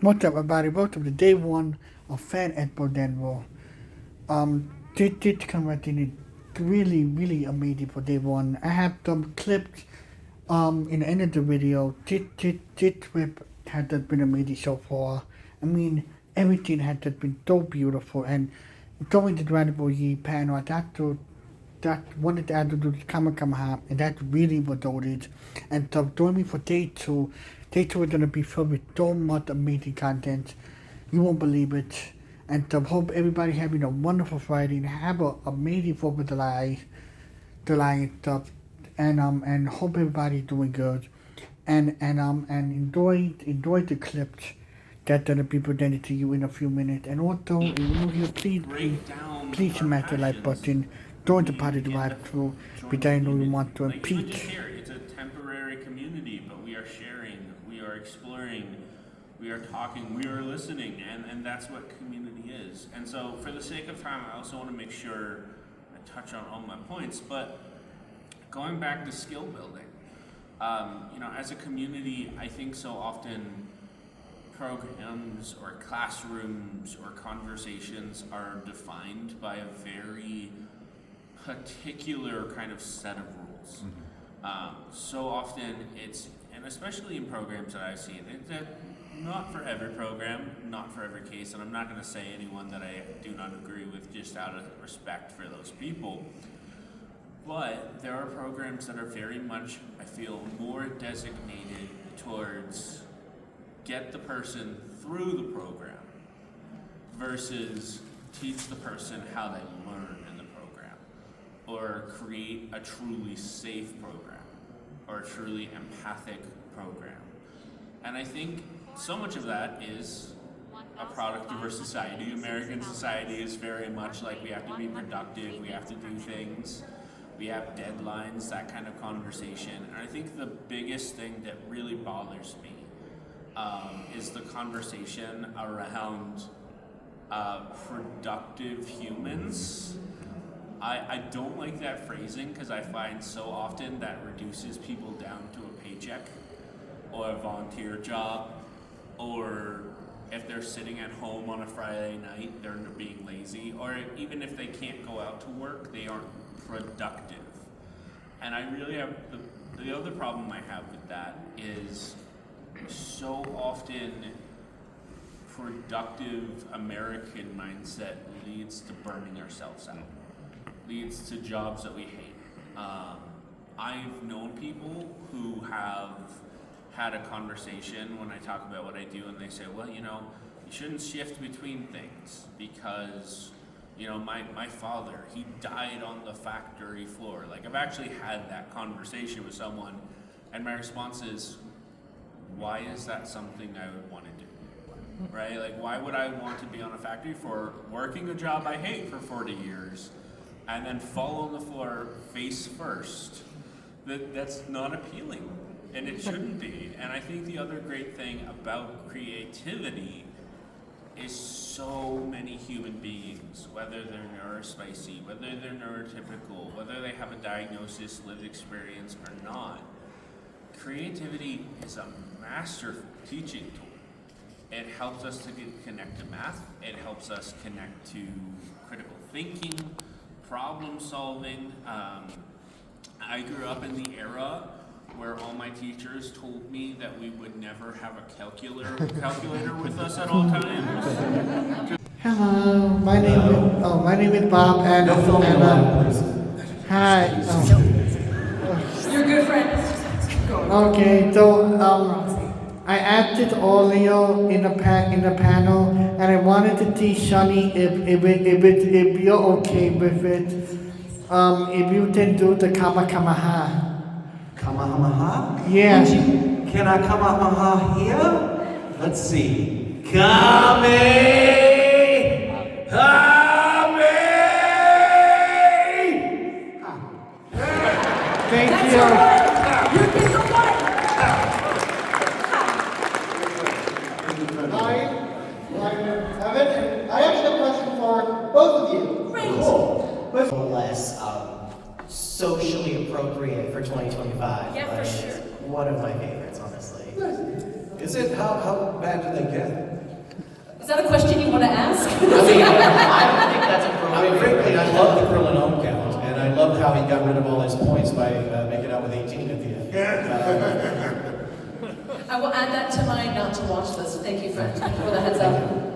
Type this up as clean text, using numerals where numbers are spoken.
What's up, everybody? Welcome to day one of Fan Expo Denver. This content is really amazing for day one. I have some clips in the end of the video. This trip has just been amazing so far. I mean, everything has just been so beautiful, and going to Dragon Ball Z panel, that's one of the attitudes of Kamehameha, and that's really what it is. And so join me for day two. Day two is going to be filled with so much amazing content. You won't believe it. And so hope everybody having a wonderful Friday and have an amazing 4th of July and stuff. And hope everybody's doing good. And enjoy the clips that's gonna be presented to you in a few minutes. And also, if you're new here, please smash the like button. Join the party drive through. Because I know you want to repeat. It's a temporary community, but we are sharing, we are exploring, we are talking, we are listening, and that's what community is. And so, for the sake of time, I also want to make sure I touch on all my points. But going back to skill building, as a community, I think so often programs or classrooms or conversations are defined by a very particular kind of set of rules. So often it's, and especially in programs that I've seen, that not for every program, not for every case, and I'm not going to say anyone that I do not agree with just out of respect for those people, but there are programs that are very much, I feel, more designated towards get the person through the program versus teach the person how they learn in the program, or create a truly safe program or a truly empathic program. And I think so much of that is a product of our society. American society is very much like we have to be productive, we have to do things, we have deadlines, that kind of conversation. And I think the biggest thing that really bothers me is the conversation around productive humans. I don't like that phrasing because I find so often that reduces people down to a paycheck or a volunteer job, or if they're sitting at home on a Friday night, they're being lazy, or even if they can't go out to work, they aren't productive. And I really have, the other problem I have with that is so often productive American mindset leads to burning ourselves out, leads to jobs that we hate. I've known people who have had a conversation when I talk about what I do, and they say, well, you shouldn't shift between things because, my father, he died on the factory floor. Like, I've actually had that conversation with someone, and my response is, why is that something I would want to do? Right? Like, why would I want to be on a factory floor working a job I hate for 40 years and then fall on the floor face first? That's not appealing, and it shouldn't be. And I think the other great thing about creativity is so many human beings, whether they're neurospicy, whether they're neurotypical, whether they have a diagnosis, lived experience, or not, creativity is a masterful teaching tool. It helps us to connect to math. It helps us connect to critical thinking, problem solving. I grew up in the era where all my teachers told me that we would never have a calculator with us at all times. Hello, my name is Bob, and hi. You're a good friend. Okay, so I asked it earlier in the panel, and I wanted to see Shani if you're okay with it. If you can do the Kamehameha. Kamehameha? Yeah. Can I Kamehameha here? Let's see. Kamehameha! Thank you. I actually have a question for both of you. Great. Less socially appropriate for 2025. Yeah, for sure. One of my favorites, honestly. Is Is it? How bad do they get? Is that a question you want to ask? I mean, I don't think that's appropriate. Frankly, I love the Krillin count, and I love how he got rid of all his points by making out with 18 at the end. I will add that to my not to watch list. Thank you, friend. Thank you for the heads up.